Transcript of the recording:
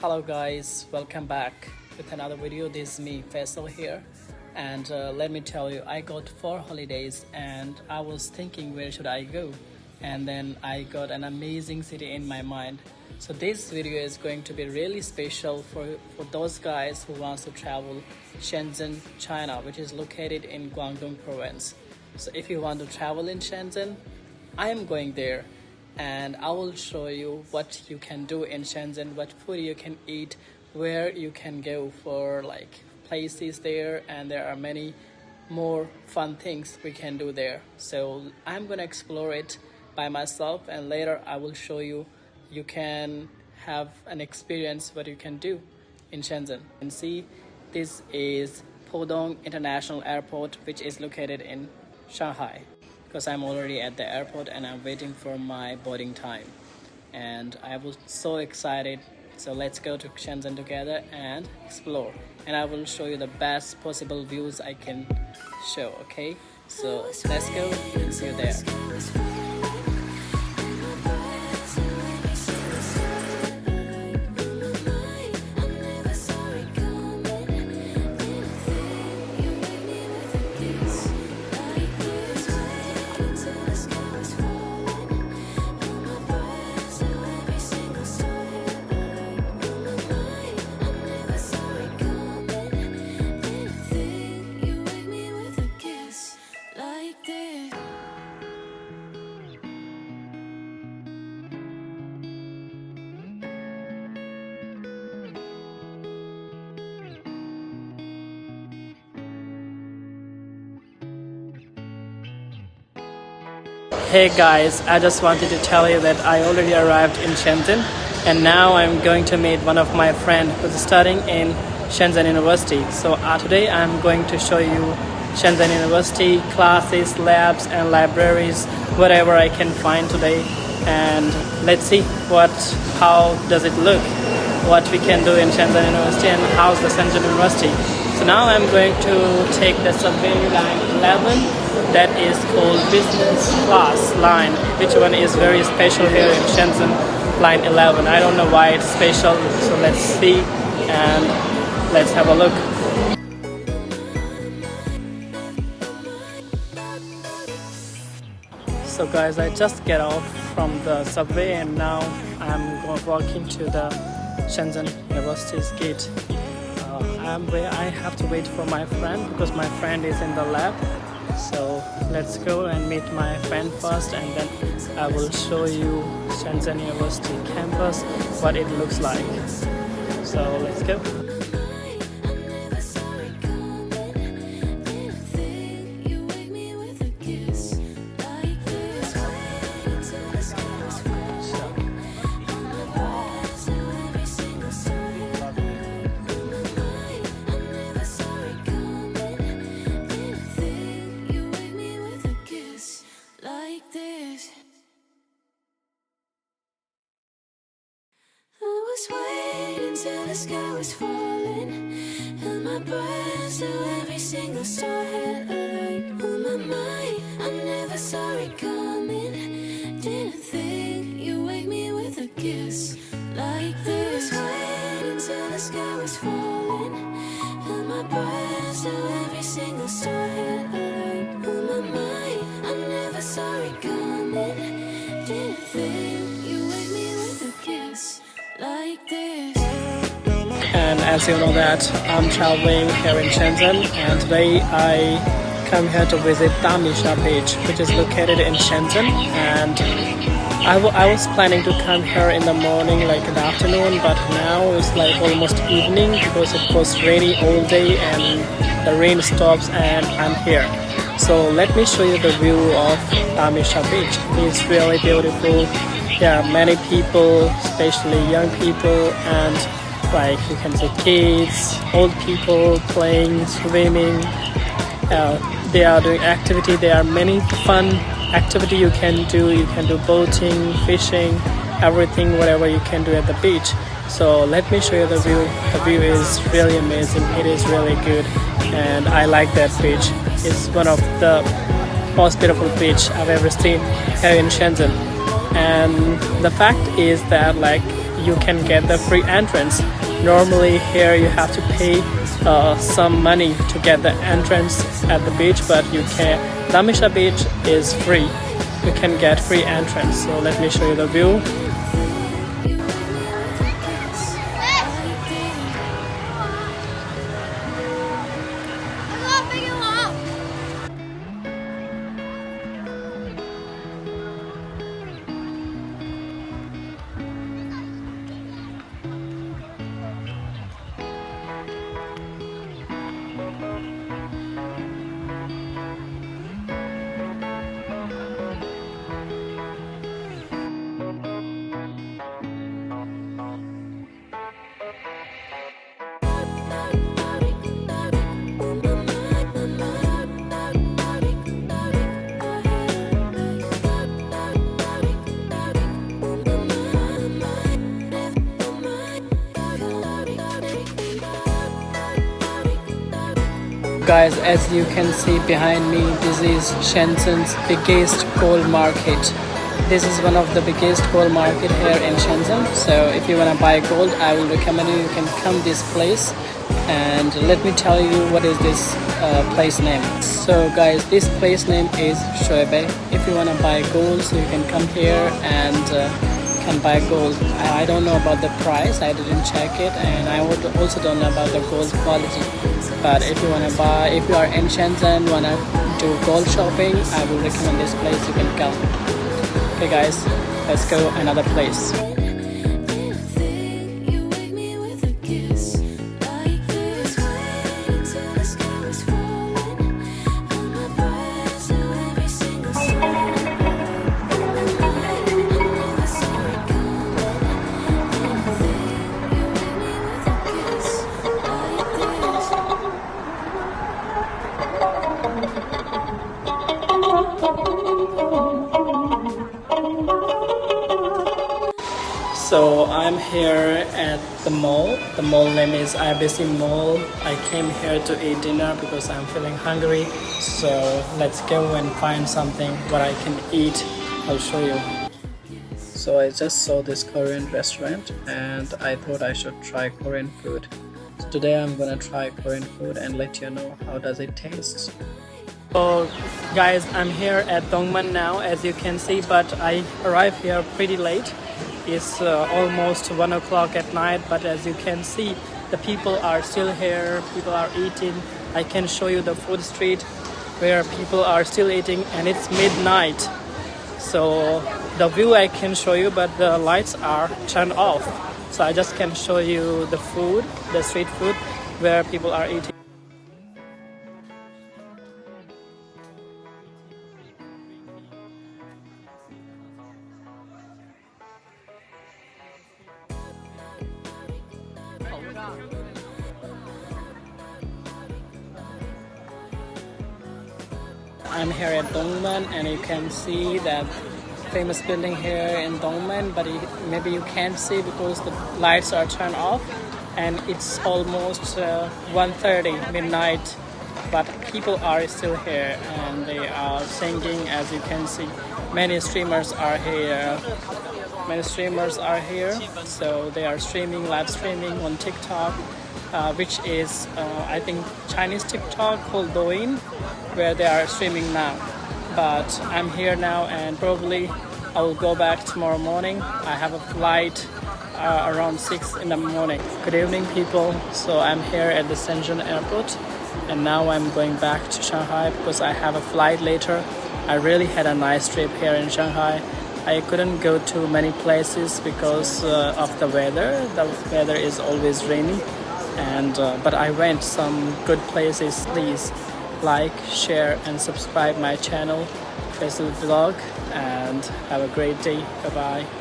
Hello guys, welcome back with another video. This is me Faisal here, and let me tell you, I got 4 holidays and I was thinking where should I go, and then I got an amazing city in my mind. So this video is going to be really special for those guys who wants to travel Shenzhen, China, which is located in Guangdong province. So if you want to travel in Shenzhen, I am going there, and I will show you what you can do in Shenzhen, what food you can eat, where you can go for like places there, and there are many more fun things we can do there. So I'm gonna explore it by myself, and later I will show you. You can have an experience what you can do in Shenzhen. And see, this is Pudong International Airport, which is located in Shanghai, because I'm already at the airport and I'm waiting for my boarding time, and I was so excited. So let's go to Shenzhen together and explore, and I will show you the best possible views I can show. Okay, so let's go and see you there. Hey guys, I just wanted to tell you that I already arrived in Shenzhen, and now I'm going to meet one of my friends who's studying in Shenzhen University. So today I'm going to show you Shenzhen University classes, labs and libraries, whatever I can find today, and let's see how does it look, what we can do in Shenzhen University, and how's the Shenzhen University. So now I'm going to take the subway line 11. That is called business class line, which one is very special here in Shenzhen, line 11. I don't know why it's special, so let's see and let's have a look. So guys, I just get off from the subway and now I'm walking to the Shenzhen University's gate. I have to wait for my friend because my friend is in the lab. So let's go and meet my friend first, and then I will show you Shenzhen University campus, what it looks like. So let's go. Waiting till the sky was falling, held my breath till every single star had a light on my mind. I never saw it coming, didn't think you'd wake me with a kiss like this. Waiting till the sky was falling, held my breath till every single star had a light on my mind. I never saw it coming, didn't think you'd wake me with a kiss like this. And as you know that I'm traveling here in Shenzhen, and today I come here to visit Damisha Beach, which is located in Shenzhen. And I was planning to come here in the morning, like in the afternoon, but now it's like almost evening because it was rainy all day and the rain stops and I'm here. So let me show you the view of Damisha Beach. It's really beautiful. There are many people, especially young people, and like you can see kids, old people playing, swimming. They are doing activity. There are many fun activity you can do. You can do boating, fishing, everything, whatever you can do at the beach. So let me show you the view. The view is really amazing. It is really good, and I like that beach. It's one of the most beautiful beach I've ever seen here in Shenzhen. And the fact is that like you can get the free entrance. Normally here you have to pay some money to get the entrance at the beach, but you can. Damisha beach is free. You can get free entrance. So let me show you the view. Guys, as you can see behind me, this is Shenzen's biggest gold market. This is one of the biggest gold market here in Shenzhen. So if you want to buy gold, I will recommend you can come this place. And let me tell you what is this place name. So guys, this place name is Shuebe. If you want to buy gold, so you can come here and can buy gold. I don't know about the price, I didn't check it, and I also don't know about the gold quality. But if you want to buy, if you are in Shenzhen, want to do gold shopping, I will recommend this place. You can come. Okay guys, let's go another place. So I'm here at the mall. The mall name is IBC Mall. I came here to eat dinner because I'm feeling hungry. So let's go and find something what I can eat. I'll show you. So I just saw this Korean restaurant and I thought I should try Korean food. So today I'm gonna try Korean food and let you know how does it taste. So guys, I'm here at Dongman now, as you can see, but I arrived here pretty late. It's almost 1 o'clock at night, but as you can see, the people are still here, people are eating. I can show you the food street where people are still eating, and it's midnight. So the view I can show you, but the lights are turned off. So I just can show you the food, the street food where people are eating. I'm here at Dongman and you can see that famous building here in Dongman, but maybe you can't see because the lights are turned off and it's almost 1:30 midnight, but people are still here and they are singing. As you can see, many streamers are here. So they are streaming, live streaming on TikTok, which is I think Chinese TikTok called Douyin, where they are streaming now. But I'm here now and probably I will go back tomorrow morning. I have a flight around 6 in the morning. Good evening people. So I'm here at the Shenzhen airport and now I'm going back to Shanghai because I have a flight later. I really had a nice trip here in Shanghai. I couldn't go to many places because of the weather. The weather is always rainy, and but I went some good places. Please like, share and subscribe my channel, Facebook vlog, and have a great day. Bye bye.